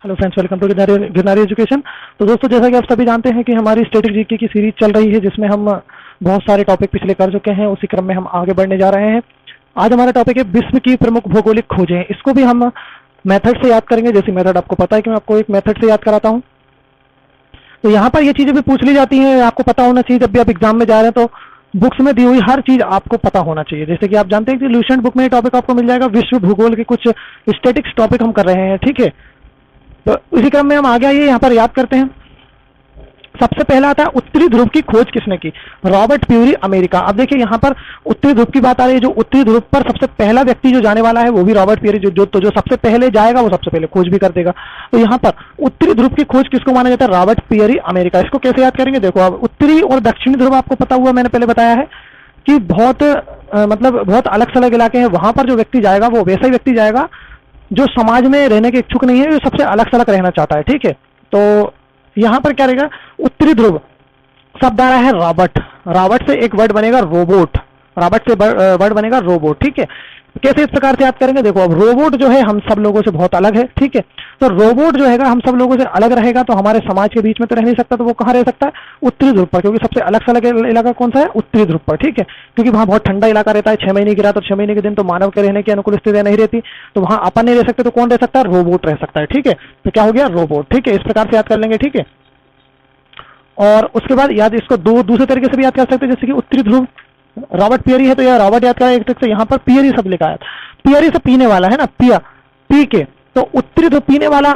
Hello friends, welcome to Girnari education. तो दोस्तों, जैसा कि आप सभी जानते हैं कि हमारी स्टैटिक जीके की सीरीज चल रही है, जिसमें हम बहुत सारे टॉपिक पिछले कर चुके हैं। उसी क्रम में हम आगे बढ़ने जा रहे हैं। आज हमारा टॉपिक है विश्व की प्रमुख भौगोलिक खोजें। इसको भी हम मेथड से याद करेंगे। जैसी मेथड आपको पता है कि मैं आपको एक मेथड से याद कराता हूँ। तो यहाँ पर ये चीजें भी पूछ ली जाती हैं, आपको पता होना चाहिए। जब भी आप एग्जाम में जा रहे हैं तो बुक्स में दी हुई हर चीज आपको पता होना चाहिए। जैसे कि आप जानते हैं कि लुसेंट बुक में टॉपिक आपको मिल जाएगा, विश्व भूगोल के कुछ स्टैटिक्स टॉपिक हम कर रहे हैं, ठीक है। तो इसी क्रम में हम आगे आइए, यहाँ पर याद करते हैं। सबसे पहला आता है उत्तरी ध्रुव की खोज किसने की? Robert puree, America. अब देखिए यहाँ पर उत्तरी ध्रुव की बात आ रही है। जो उत्तरी ध्रुव पर सबसे पहला व्यक्ति जो जाने वाला है वो भी रॉबर्ट प्यूरी। जो सबसे पहले जाएगा वो सबसे पहले खोज भी कर देगा। तो यहाँ पर उत्तरी ध्रुव की खोज किसको माना जाता है? Robert puree, America. इसको कैसे याद करेंगे? देखो, अब उत्तरी और दक्षिणी ध्रुव आपको पता हुआ, मैंने पहले बताया है कि बहुत बहुत अलग थलग इलाके हैं। वहां पर जो व्यक्ति जाएगा वो वैसा ही व्यक्ति जाएगा जो समाज में रहने के इच्छुक नहीं है, जो सबसे अलग थलग रहना चाहता है, ठीक है। तो यहां पर क्या रहेगा? उत्तरी ध्रुव शब्द आ रहा है रॉबर्ट। रॉबर्ट से एक वर्ड बनेगा रोबोट। रॉबर्ट से वर्ड बनेगा रोबोट, ठीक है। कैसे इस प्रकार से याद करेंगे? देखो, अब रोबोट जो है हम सब लोगों से बहुत अलग है, ठीक है। तो रोबोट जो है हम सब लोगों से अलग रहेगा तो हमारे समाज के बीच में तो रह नहीं सकता। तो वो कहाँ रह सकता है? उत्तरी ध्रुव पर, क्योंकि सबसे अलग थलग इलाका कौन सा है? उत्तरी ध्रुव पर, ठीक है। क्योंकि वहां बहुत ठंडा इलाका रहता है। 6 महीने की रात और 6 महीने के दिन, तो मानव के रहने की अनुकूल स्थितियां नहीं रहती। तो वहां अपन नहीं रह सकते, तो कौन रह सकता है? रोबोट रह सकता है, ठीक है। तो क्या हो गया? रोबोट, ठीक है। इस प्रकार से याद कर लेंगे, ठीक है। और उसके बाद याद इसको दूसरे तरीके से भी याद कर सकते हैं। जैसे कि उत्तरी ध्रुव रॉबर्ट पियरी है, तो यह रॉबर्ट याद करा एक तरीके से। यहाँ पर पियरी सब लिखा है। पियरी से पीने वाला है ना, पिया, पी के। तो उत्तरी ध्रुव पीने वाला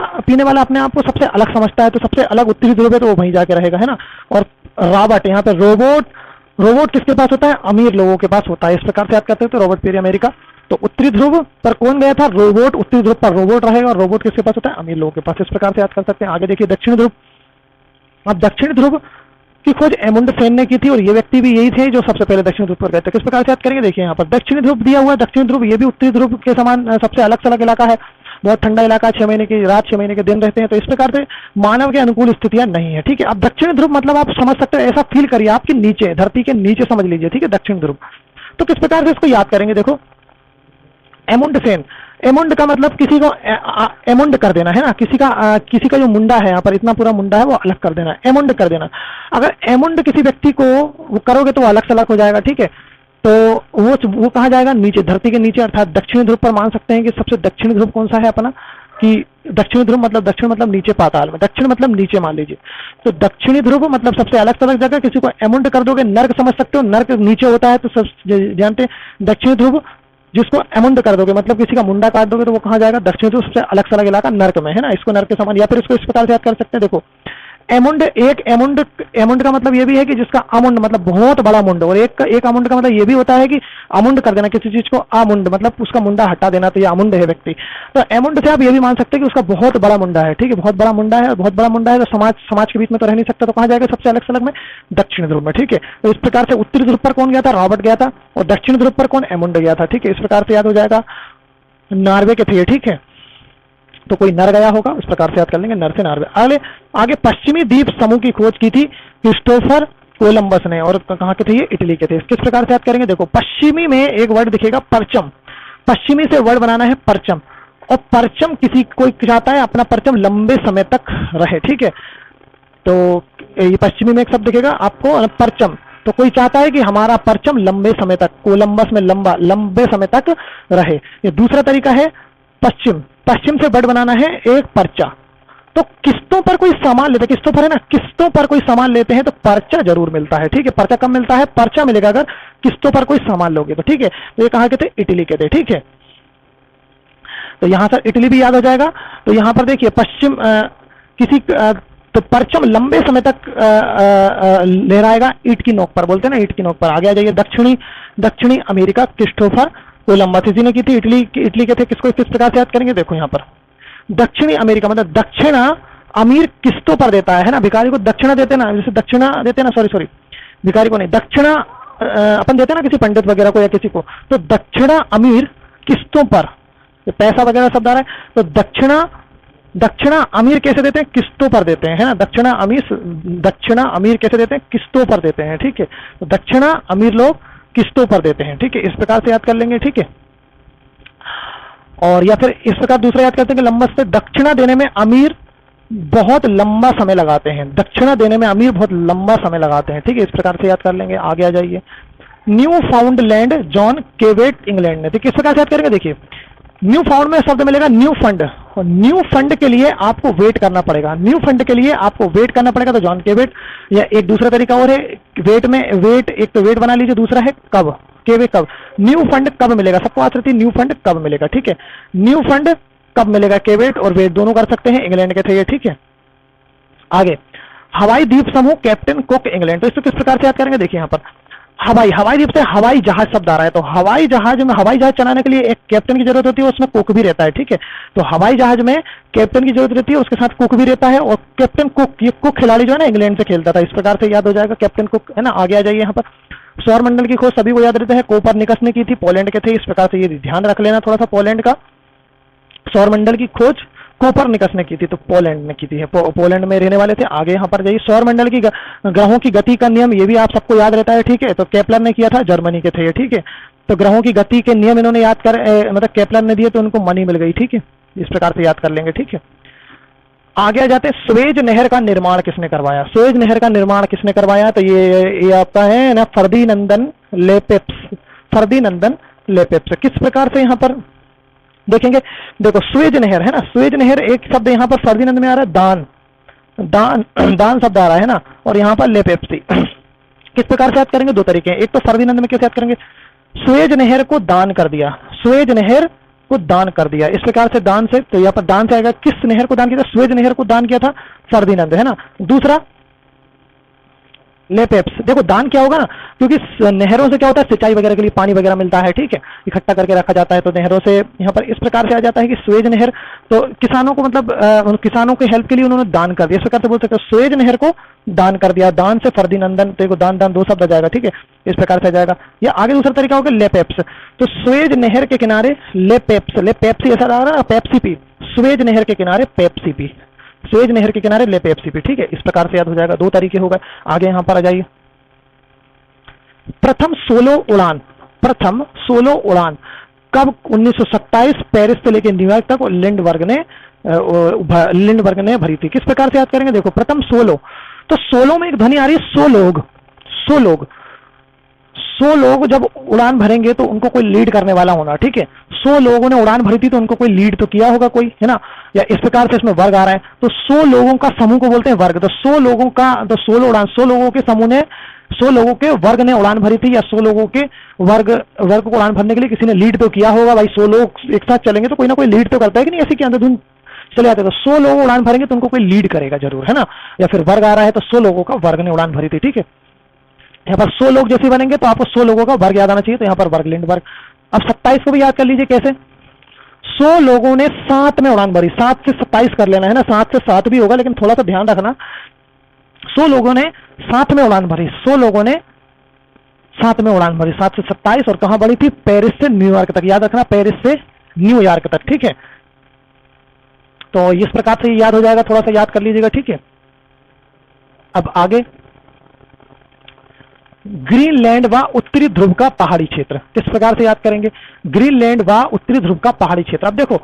अपने आप को सबसे अलग समझता है, तो सबसे अलग उत्तरी ध्रुव है, तो वो वहीं जाके रहेगा, है ना। और रॉबर्ट यहाँ पे रोबोट किसके पास होता है? अमीर लोगों के पास होता है। इस प्रकार से याद करते हैं। तो रॉबर्ट पियरी, अमेरिका। तो उत्तरी ध्रुव पर कौन गया था? रोबोट। उत्तरी ध्रुव पर रोबोट रहेगा और रोबोट किसके पास होता है? अमीर लोगों के पास। इस प्रकार से याद कर सकते हैं। आगे देखिए दक्षिण ध्रुव। अब दक्षिण ध्रुव की खोज एमुंडसेन ने की थी, और ये व्यक्ति भी यही थे जो सबसे पहले दक्षिण ध्रुव पर गए थे। किस प्रकार से याद करेंगे? देखिए यहाँ पर दक्षिणी ध्रुव दिया हुआ है। दक्षिण ध्रुव ये भी उत्तरी ध्रुव के समान सबसे अलग थलग इलाका है। बहुत ठंडा इलाका, 6 महीने की रात 6 महीने के दिन रहते हैं। तो इस प्रकार से मानव के अनुकूल स्थितियां नहीं है, ठीक है। अब दक्षिण ध्रुव मतलब आप समझ सकते हो, ऐसा फील करिए आपके नीचे, धरती के नीचे समझ लीजिए, ठीक है, दक्षिण ध्रुव। तो किस प्रकार से इसको याद करेंगे? देखो, एमुंडसेन, एमुंड का मतलब किसी को एमुंड कर देना है ना। किसी का जो मुंडा है, यहाँ पर इतना पूरा मुंडा है वो अलग कर देना, एमुंड कर देना। अगर एमुंड किसी व्यक्ति को वो करोगे तो वो अलग थलग हो जाएगा, ठीक है। तो वो कहाँ जाएगा? नीचे, धरती के नीचे, अर्थात दक्षिणी ध्रुव पर। मान सकते हैं कि सबसे दक्षिणी ध्रुव कौन सा है अपना, कि दक्षिणी ध्रुव मतलब दक्षिण मतलब नीचे पाताल में, दक्षिण मतलब नीचे मान लीजिए। तो दक्षिणी ध्रुव मतलब सबसे अलग थलग जगह। किसी को एमुंड कर दोगे, नर्क समझ सकते हो, नर्क नीचे होता है, तो सब जानते हैं। दक्षिणी ध्रुव जिसको एमुंड कर दोगे, मतलब किसी का मुंडा काट दोगे, तो वो कहाँ जाएगा? दक्षिण ध्रुव सबसे अलग थलग इलाका नर्क में, है ना। इसको नर्क के समान, या फिर इसको इस प्रकार से याद कर सकते हैं। देखो, एमुंड का मतलब ये भी है कि जिसका अमुंड मतलब बहुत बड़ा मुंड, और एक अमुंड का मतलब ये भी होता है कि अमुंड कर देना किसी चीज को, अमुंड मतलब उसका मुंडा हटा देना, तो ये अमुंड है व्यक्ति। तो एमुंड से आप ये भी मान सकते हैं कि उसका बहुत बड़ा मुंडा है, ठीक है। बहुत बड़ा मुंडा है, बहुत बड़ा मुंडा है, तो समाज के बीच में तो रह नहीं सकता। तो कहाँ जाएगा? सबसे अलग थलग में, दक्षिण ध्रुव में, ठीक है। तो इस प्रकार से उत्तरी ध्रुव पर कौन गया था? रॉबर्ट गया था। और दक्षिण ध्रुव पर कौन? एमुंड गया था, ठीक है। इस प्रकार से याद हो जाएगा। नॉर्वे के थे, ठीक है। तो कोई नर गया होगा, इस प्रकार से याद कर लेंगे, नर से नॉर्वे। आगे पश्चिमी द्वीप समूह की खोज की थी क्रिस्टोफर कोलंबस ने, और कहाँ के थे ये? इटली के थे। किस प्रकार से याद करेंगे? देखो, पश्चिमी में एक वर्ड दिखेगा परचम। पश्चिमी से वर्ड बनाना है परचम, और परचम कोई चाहता है अपना परचम लंबे समय तक रहे, ठीक है। तो ये पश्चिमी में एक शब्द दिखेगा आपको, परचम। तो कोई चाहता है कि हमारा परचम लंबे समय तक, कोलंबस में लंबे समय तक रहे। ये दूसरा तरीका है पश्चिम से वर्ड बनाना है एक पर्चा। तो किस्तों पर कोई सामान लेते हैं, किस्तों पर है ना, किस्तों पर कोई सामान लेते हैं तो पर्चा जरूर मिलता है, ठीक है। पर्चा कम मिलता है, पर्चा मिलेगा अगर किस्तों पर कोई सामान लोगे तो, ठीक है। तो ये कहाँ के थे? इटली के थे, ठीक है। तो यहां से इटली भी याद हो जाएगा। तो यहां पर देखिए पश्चिम तो परचम लंबे समय तक लहराएगा ईंट की नोक पर, बोलते हैं ना, ईंट की नोक पर। आगे आ जाइए, दक्षिणी अमेरिका, क्रिस्टोफर कोलंबस, इसी ने की थी। इटली के थे। किसको किस प्रकार से याद करेंगे? देखो यहाँ पर दक्षिणी अमेरिका मतलब दक्षिणा अमीर किस्तों पर देता है ना। भिखारी को दक्षिणा देते ना, जैसे दक्षिणा देते ना, सॉरी भिखारी को नहीं, दक्षिणा अपन देते ना किसी पंडित वगैरह को या किसी को। तो दक्षिणा अमीर किस्तों पर, पैसा वगैरह शब्द आ रहा है। तो दक्षिणा अमीर कैसे देते हैं? किस्तों पर देते हैं, है ना। दक्षिणा अमीर कैसे देते हैं? किस्तों पर देते हैं, ठीक है। तो दक्षिणा अमीर लोग किस्तों पर देते हैं, ठीक है। इस प्रकार से याद कर लेंगे, ठीक है। और या फिर इस प्रकार दूसरा याद करते हैं कि लंबा से दक्षिणा देने में अमीर बहुत लंबा समय लगाते हैं, दक्षिणा देने में अमीर बहुत लंबा समय लगाते हैं, ठीक है, इस प्रकार से याद कर लेंगे। आगे आ जाइए, न्यू फाउंडलैंड जॉन केवेट इंग्लैंड ने, तो किस प्रकार से याद करेंगे, देखिए न्यू फाउंड में शब्द मिलेगा न्यू फंड, और न्यू फंड के लिए आपको वेट करना पड़ेगा, न्यू फंड के लिए आपको वेट करना पड़ेगा, तो जॉन केवेट। या एक दूसरा तरीका और है वेट में, वेट एक तो वेट बना लीजिए, दूसरा है कब, केवे कब, न्यू फंड कब मिलेगा, सबको आती रहती है न्यू फंड कब मिलेगा, ठीक है, न्यू फंड कब मिलेगा, केवेट और वेट दोनों कर सकते हैं, इंग्लैंड के थे ये, ठीक है। आगे, हवाई द्वीप समूह कैप्टन कुक इंग्लैंड, तो इसको किस प्रकार से याद करेंगे, देखिए यहाँ पर हवाई द्वीप से हवाई जहाज शब्द आ रहा है, तो हवाई जहाज में हवाई जहाज चलाने के लिए एक कैप्टन की जरूरत होती है, उसमें कुक भी रहता है, ठीक है, तो हवाई जहाज में कैप्टन की जरूरत रहती है, उसके साथ कुक भी रहता है, और कैप्टन कुक, ये कुक खिलाड़ी जो है ना इंग्लैंड से खेलता था, इस प्रकार से याद हो जाएगा कैप्टन कुक, है ना। आगे आ जाइए, यहाँ पर सौर मंडल की खोज सभी को याद रहता है, कोपरनिकस ने की थी, पोलैंड के थे, इस प्रकार से ये ध्यान रख लेना थोड़ा सा, पोलैंड का सौर मंडल की खोज कोपरनिकस ने की थी, तो पोलैंड ने की थी, पोलैंड में रहने वाले थे। आगे यहाँ पर जाइए, सौर मंडल की ग्रहों की गति का नियम, ये भी आप सबको याद रहता है, ठीक है, तो केपलर ने किया था, जर्मनी के थे ये, ठीक है, तो ग्रहों की गति के नियम इन्होंने याद कर मतलब केपलर ने दिए, तो उनको मनी मिल गई, ठीक है, इस प्रकार से याद कर लेंगे, ठीक है। आगे आ जाते हैं, स्वेज नहर का निर्माण किसने करवाया, स्वेज नहर का निर्माण किसने करवाया, तो ये आपका है ना फर्दिनंदन लेपेप्स, फर्दिनंदन लेपेप्स। किस प्रकार से यहाँ पर देखेंगे, देखो स्वेज नहर है ना, स्वेज नहर एक शब्द यहाँ पर फर्दिनंद में आ रहा है, दान दान दान शब्द आ रहा है ना, और यहाँ पर लेपेप्सी। किस प्रकार से याद करेंगे, दो तरीके हैं, एक तो फर्दिनंद में कैसे याद करेंगे, स्वेज नहर को दान कर दिया, स्वेज नहर को दान कर दिया, इस प्रकार से दान से, तो यहाँ पर दान से आएगा, किस नहर को दान किया था, स्वेज नहर को दान किया था फर्दिनंद, है ना। दूसरा लेपेप्स, देखो दान क्या होगा ना, क्योंकि नहरों से क्या होता है, सिंचाई वगैरह के लिए पानी वगैरह मिलता है, ठीक है, इकट्ठा करके रखा जाता है, तो नहरों से यहाँ पर इस प्रकार से आ जाता है कि स्वेज नहर, तो किसानों को मतलब किसानों के हेल्प के लिए उन्होंने दान कर दिया, इस प्रकार से बोल सकते हो स्वेज नहर को दान कर दिया, दान से फर्दिनंदन, तो दान दान दो शब्द आ जाएगा, ठीक है, इस प्रकार से आ जाएगा। या आगे दूसरा तरीका होगा लेपेप्स, तो स्वेज नहर के किनारे लेपेप्स, लेपेप्सी ऐसा आ रहा है पेप्सी पी, स्वेज नहर के किनारे पेप्सी पी, स्वेज नहर के किनारे लेपेप्सी पी, ठीक है, इस प्रकार से याद हो जाएगा, दो तरीके हो गए। आगे यहाँ पर आ जाइए, प्रथम सोलो उड़ान, प्रथम सोलो उड़ान कब, 1927 पेरिस से लेकर न्यूयॉर्क तक लिंडबर्ग ने भरी थी। किस प्रकार से याद करेंगे, देखो प्रथम सोलो, तो सोलो में एक ध्वनि आ रही है, सो लोग, सो लोग, सो लोग जब उड़ान भरेंगे तो उनको कोई लीड करने वाला होना, ठीक है, 100 लोगों ने उड़ान भरी थी तो उनको कोई लीड तो किया होगा कोई, है ना, या इस प्रकार से इसमें वर्ग आ रहा है, तो 100 लोगों का समूह को बोलते हैं वर्ग, तो 100 लोगों का, तो 16 उड़ान, 100 लोगों के समूह ने, 100 लोगों के वर्ग ने उड़ान भरी थी, या 100 लोगों के वर्ग को उड़ान भरने के लिए किसी ने लीड तो किया होगा, भाई 100 लोग एक साथ चलेंगे तो कोई ना कोई लीड तो करता है कि नहीं, ऐसे के अंदर चले जाते, तो 100 लोग उड़ान भरेंगे तो उनको कोई लीड करेगा जरूर, है ना, या फिर वर्ग आ रहा है तो 100 लोगों का वर्ग ने उड़ान भरी थी, ठीक है। यहाँ पर 100 लोग जैसे बनेंगे तो आपको 100 लोगों का वर्ग याद आना चाहिए, तो यहाँ पर वर्ग लिंडबर्ग। अब 27 को भी याद कर लीजिए कैसे, 100 लोगों ने साथ में उड़ान भरी, 7 से 27 कर लेना है ना, 7 से 7 भी होगा लेकिन थोड़ा सा ध्यान रखना, 100 लोगों ने साथ में उड़ान भरी, 100 लोगों ने साथ में उड़ान भरी, 7 से 27, और कहां बढ़ी थी, पेरिस से न्यूयॉर्क तक, याद रखना पेरिस से न्यूयॉर्क तक, ठीक है, तो इस प्रकार से याद हो जाएगा, थोड़ा सा याद कर लीजिएगा, ठीक है। अब आगे, ग्रीनलैंड व उत्तरी ध्रुव का पहाड़ी क्षेत्र, किस प्रकार से याद करेंगे, ग्रीनलैंड व उत्तरी ध्रुव का पहाड़ी क्षेत्र। अब देखो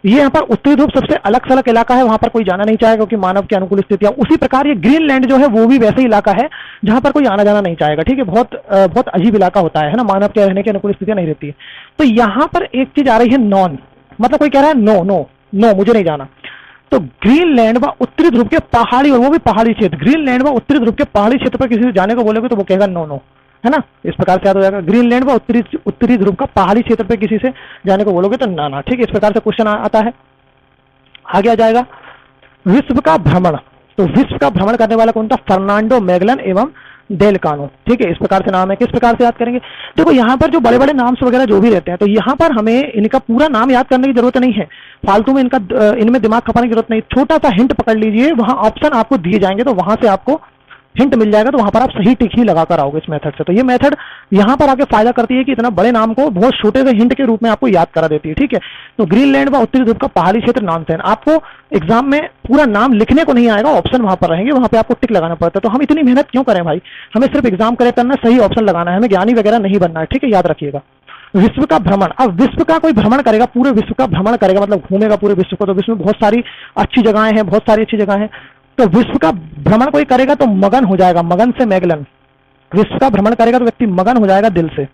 ये यहाँ पर उत्तरी ध्रुव सबसे अलग थलग इलाका है, वहां पर कोई जाना नहीं चाहेगा क्योंकि मानव की अनुकूल स्थितियां, उसी प्रकार ये ग्रीनलैंड जो है वो भी वैसे ही इलाका है जहां पर कोई आना जाना नहीं चाहेगा, ठीक है, बहुत अजीब इलाका होता है ना, मानव के रहने की अनुकूल स्थितियां नहीं रहती है। तो यहां पर एक चीज आ रही है नॉन, मतलब कोई कह रहा है नो नो नो मुझे नहीं जाना, तो ग्रीनलैंड व उत्तरी ध्रुव के पहाड़ी, और वो भी पहाड़ी क्षेत्र, ग्रीनलैंड व उत्तरी ध्रुव के पहाड़ी क्षेत्र पर किसी से जाने को बोलोगे तो वो कहेगा नो नो, है ना, इस प्रकार से याद हो जाएगा, ग्रीनलैंड व उत्तरी ध्रुव का पहाड़ी क्षेत्र पर किसी से जाने को बोलोगे तो ना ना, ठीक है, इस प्रकार से क्वेश्चन आता है। आगे आ जाएगा, विश्व का भ्रमण, तो विश्व का भ्रमण करने वाला कौन था, फर्नांडो मैगलन एवं डेल कानो, ठीक है, इस प्रकार से नाम है। किस प्रकार से याद करेंगे, देखो यहाँ पर जो बड़े बड़े नाम्स वगैरह जो भी रहते हैं, तो यहाँ पर हमें इनका पूरा नाम याद करने की जरूरत नहीं है, फालतू में इनमें दिमाग खपाने की जरूरत नहीं, छोटा सा हिंट पकड़ लीजिए, वहां ऑप्शन आपको दिए जाएंगे तो वहां से आपको हिंट मिल जाएगा, तो वहां पर आप सही टिक ही लगाकर आओगे इस मेथड से। तो ये मेथड यहां पर आके फायदा करती है कि इतना बड़े नाम को बहुत छोटे से हिंट के रूप में आपको याद करा देती है, ठीक है। तो ग्रीनलैंड व उत्तरी ध्रुव का पहाड़ी क्षेत्र नामसेन, आपको एग्जाम में पूरा नाम लिखने को नहीं आएगा, ऑप्शन वहां पर रहेंगे, वहां पे आपको टिक लगाना पड़ता है। तो हम इतनी मेहनत क्यों करें भाई, हमें सिर्फ एग्जाम करेक्ट करना, सही ऑप्शन लगाना है, हमें ज्ञानी वगैरह नहीं बनना है, ठीक है, याद रखिएगा। विश्व का भ्रमण, अब विश्व का कोई भ्रमण करेगा, पूरे विश्व का भ्रमण करेगा मतलब घूमेगा पूरे विश्व को, तो विश्व में बहुत सारी अच्छी जगहें हैं, बहुत सारी अच्छी जगह हैं, तो विश्व का भ्रमण कोई करेगा तो मगन हो जाएगा, मगन से मैगलन, विश्व का भ्रमण करेगा तो व्यक्ति मगन हो जाएगा दिल से।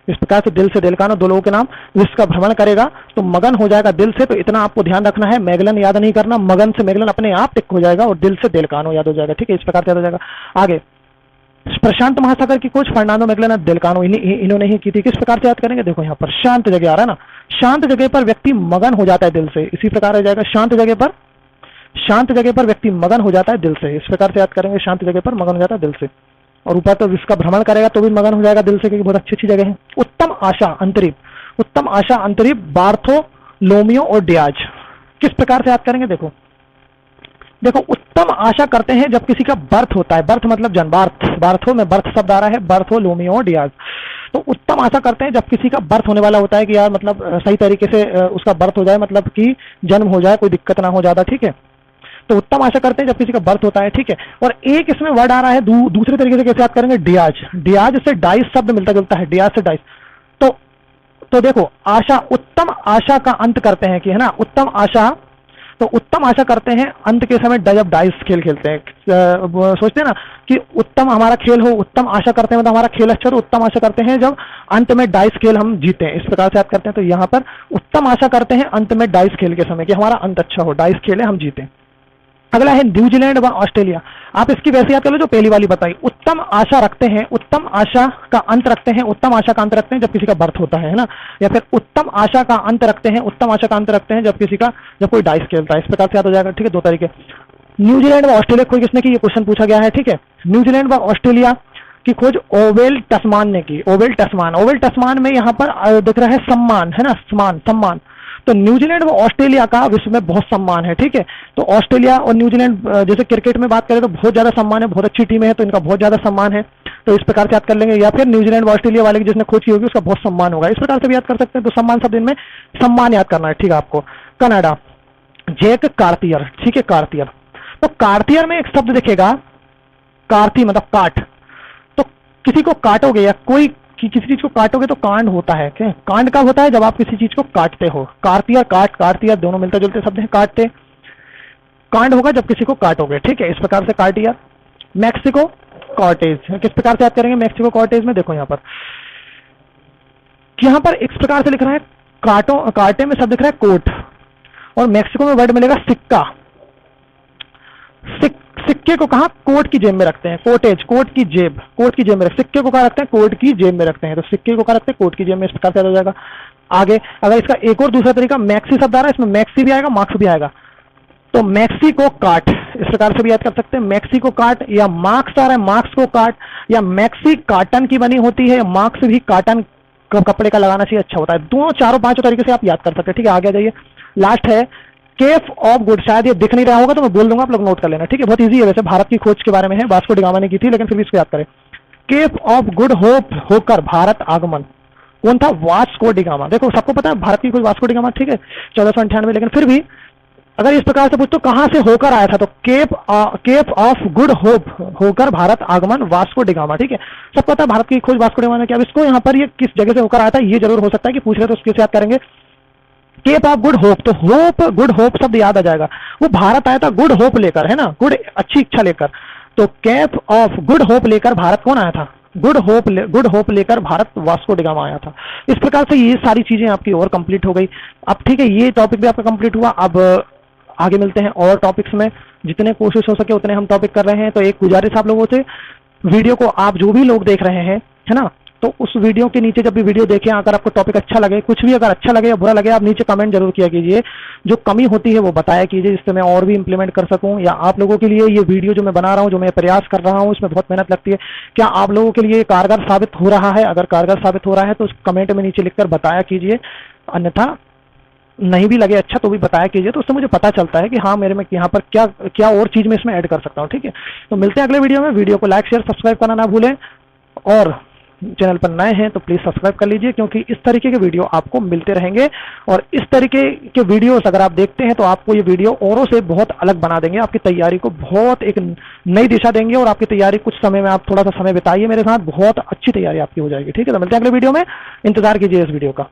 इस प्रकार से दिल से डेलकानो दो लोगों के नाम, विश्व का भ्रमण करेगा तो मगन हो जाएगा दिल से, तो इतना आपको ध्यान रखना है, मैगलन याद नहीं करना, मगन से मैगलन अपने आप टिक हो जाएगा और दिल से डेलकानो याद हो जाएगा, ठीक है, इस प्रकार से याद हो जाएगा। आगे प्रशांत महासागर की खोज फर्नांडो मैगलन डेलकानो इन्होंने ही की थी। किस प्रकार से याद करेंगे, देखो यहाँ पर शांत जगह आ रहा है ना, शांत जगह पर व्यक्ति मगन हो जाता है दिल से, इसी प्रकार हो जाएगा शांत जगह पर व्यक्ति मगन हो जाता है दिल से, इस प्रकार से याद करेंगे, शांत जगह पर मगन हो जाता है दिल से। और ऊपर तो विश्व का भ्रमण करेगा तो भी मगन हो जाएगा दिल से, क्योंकि बहुत अच्छी अच्छी जगह है। उत्तम आशा अंतरीप बार्थोलोमियो और डियाज, किस प्रकार से याद करेंगे, देखो उत्तम आशा करते हैं जब किसी का बर्थ होता है, बर्थ मतलब जन्म, बार्थो में बर्थ शब्द आ रहा है, बार्थोलोमियो और डियाज, तो उत्तम आशा करते हैं जब किसी का बर्थ होने वाला होता है कि यार मतलब सही तरीके से उसका बर्थ हो जाए, मतलब कि जन्म हो जाए, कोई दिक्कत ना हो ज्यादा, ठीक है, तो उत्तम आशा करते हैं जब किसी का बर्थ होता है, ठीक है। और एक इसमें वर्ड आ रहा है दूसरे तरीके से कैसे याद करेंगे, डियाज से डाइस शब्द मिलता जुलता है, डियाज से डाइस, तो देखो आशा, उत्तम आशा का अंत करते हैं कि है ना, उत्तम आशा, तो उत्तम आशा करते हैं अंत के समय जब डाइस खेल खेलते हैं, सोचते हैं ना कि उत्तम हमारा खेल हो, उत्तम आशा करते हैं मतलब हमारा खेल अच्छा हो, उत्तम आशा करते हैं जब अंत में डाइस खेल हम जीते, इस प्रकार से याद करते हैं। तो यहाँ पर उत्तम आशा करते हैं अंत में डाइस खेल के समय कि हमारा अंत अच्छा हो, डाइस खेले हम जीते। अगला है न्यूजीलैंड व ऑस्ट्रेलिया, आप इसकी वैसे याद कर लो जो पहली वाली बताई, उत्तम आशा रखते हैं, उत्तम आशा का अंत रखते हैं, उत्तम आशा का अंत रखते हैं जब किसी का बर्थ होता है ना, या फिर उत्तम आशा का अंत रखते हैं, उत्तम आशा का अंत रखते हैं जब कोई डाइस खेलता है, इस प्रकार से याद हो जाएगा, ठीक है, दो तरीके। न्यूजीलैंड व ऑस्ट्रेलिया खोज किसने की, ये क्वेश्चन पूछा गया है, ठीक है, न्यूजीलैंड व ऑस्ट्रेलिया की खोज ओवेल टस्मान ने की, ओवेल टस्मान में यहाँ पर दिख रहा है सम्मान, है ना, सम्मान, तो न्यूजीलैंड व ऑस्ट्रेलिया का विश्व में बहुत सम्मान है, ठीक है, तो ऑस्ट्रेलिया और न्यूजीलैंड जैसे क्रिकेट में बात करें तो बहुत ज्यादा सम्मान है, बहुत अच्छी टीम है, तो इनका बहुत ज्यादा सम्मान है, तो इस प्रकार से याद कर लेंगे, या फिर न्यूजीलैंड व ऑस्ट्रेलिया वाले की जिसने खोज की होगी उसका बहुत सम्मान होगा, इस प्रकार से भी याद कर सकते हैं। तो सम्मान शब्द इनमें सम्मान याद करना है, ठीक है आपको। कनाडा, जैक कार्टियर, ठीक है, कार्टियर, तो कार्टियर में एक शब्द दिखेगा कार्ती मतलब काट, तो किसी को काटोगे या किसी चीज को काटोगे तो कांड होता है, क्या कांड कब होता है, जब आप किसी चीज को काटते हो, कार्तिया कार्तिया दोनों मिलते जुलते शब्द हैं, काटते, कांड होगा जब किसी को काटोगे, ठीक है, इस प्रकार से कार्टिया। मैक्सिको कॉर्टेज, किस प्रकार से याद करेंगे, मैक्सिको कॉर्टेज में देखो यहाँ पर इस प्रकार से लिख रहा है, काटे में शब्द दिख रहा है कोट, और मैक्सिको में वर्ड मिलेगा सिक्का, सिक्के को कहा कोट की जेब में रखते हैं, कोटेज, कोट की जेब में रखते हैं, सिक्के को कहा रखते हैं कोट की जेब में रखते हैं, तो सिक्के को कहा रखते हैं कोट की जेब में, इस प्रकार से हो जाएगा। आगे अगर इसका एक और दूसरा तरीका मैक्सी शब्द आ रहा है, इसमें मैक्सी भी आएगा मार्क्स भी आएगा, तो मैक्सी को काट, इस प्रकार से भी याद कर सकते हैं, मैक्सी को काट, या मार्क्स आ रहा है मार्क्स को काट, या मैक्सी काटन की बनी होती है, या मार्क्स भी काटन कपड़े का लगाना चाहिए, अच्छा होता है, दोनों चारों पांचों तरीके से आप याद कर सकते हैं, ठीक है। आगे जाइए, लास्ट है केप ऑफ गुड, शायद ये दिख नहीं रहा होगा तो मैं बोल दूंगा, आप लोग नोट कर लेना, ठीक है, बहुत इजी है, वैसे भारत की खोज के बारे में है, वास्को डी गामा ने की थी, लेकिन फिर भी इसको याद करें। केप ऑफ गुड होप होकर भारत आगमन, कौन था, वास्को डी गामा, देखो सबको पता है भारत की खोज वास्को डी गामा, ठीक है, 1498, लेकिन फिर भी अगर इस प्रकार से पूछो कहां से होकर आया था, तो केप ऑफ गुड होप होकर भारत आगमन वास्को डी गामा, ठीक है, सबको पता है भारत की खोज वास्को डी गामा ने किया। अब इसको यहाँ पर ये किस जगह से होकर आया था ये जरूर हो सकता है कि पूछ रहे तो उसके याद करेंगे, केप ऑफ गुड होप, तो गुड होप शब्द याद आ जाएगा, वो भारत आया था गुड होप लेकर, है ना, गुड अच्छी इच्छा लेकर, तो केप ऑफ गुड होप लेकर भारत कौन आया था, गुड होप लेकर भारत वास्को डी गामा आया था। इस प्रकार से ये सारी चीजें आपकी और कंप्लीट हो गई। अब ठीक है, ये टॉपिक भी आपका कंप्लीट हुआ, अब आगे मिलते हैं और टॉपिक्स में, जितने कोशिश हो सके उतने हम टॉपिक कर रहे हैं। तो एक गुजारिश आप लोगों से, वीडियो को आप जो भी लोग देख रहे हैं, है ना, तो उस वीडियो के नीचे जब भी वीडियो देखें, अगर आपको टॉपिक अच्छा लगे, कुछ भी अगर अच्छा लगे या बुरा लगे, आप नीचे कमेंट जरूर किया कीजिए, जो कमी होती है वो बताया कीजिए, जिससे मैं और भी इंप्लीमेंट कर सकूं, या आप लोगों के लिए ये वीडियो जो मैं बना रहा हूं, जो मैं प्रयास कर रहा हूं, इसमें बहुत मेहनत लगती है, क्या आप लोगों के लिए कारगर साबित हो रहा है, अगर कारगर साबित हो रहा है तो कमेंट में नीचे लिखकर बताया कीजिए, अन्यथा नहीं भी लगे अच्छा तो भी बताया कीजिए, तो उससे मुझे पता चलता है कि हाँ मेरे में यहाँ पर क्या और चीज में इसमें ऐड कर सकता हूँ, ठीक है। तो मिलते हैं अगले वीडियो में, वीडियो को लाइक शेयर सब्सक्राइब करना ना भूलें, और चैनल पर नए हैं तो प्लीज़ सब्सक्राइब कर लीजिए, क्योंकि इस तरीके के वीडियो आपको मिलते रहेंगे। और इस तरीके के वीडियोस अगर आप देखते हैं तो आपको ये वीडियो औरों से बहुत अलग बना देंगे, आपकी तैयारी को बहुत एक नई दिशा देंगे और आपकी तैयारी कुछ समय में, आप थोड़ा सा समय बिताइए मेरे साथ, बहुत अच्छी तैयारी आपकी हो जाएगी। ठीक है, तो मिलते हैं अगले वीडियो में, इंतजार कीजिए इस वीडियो का।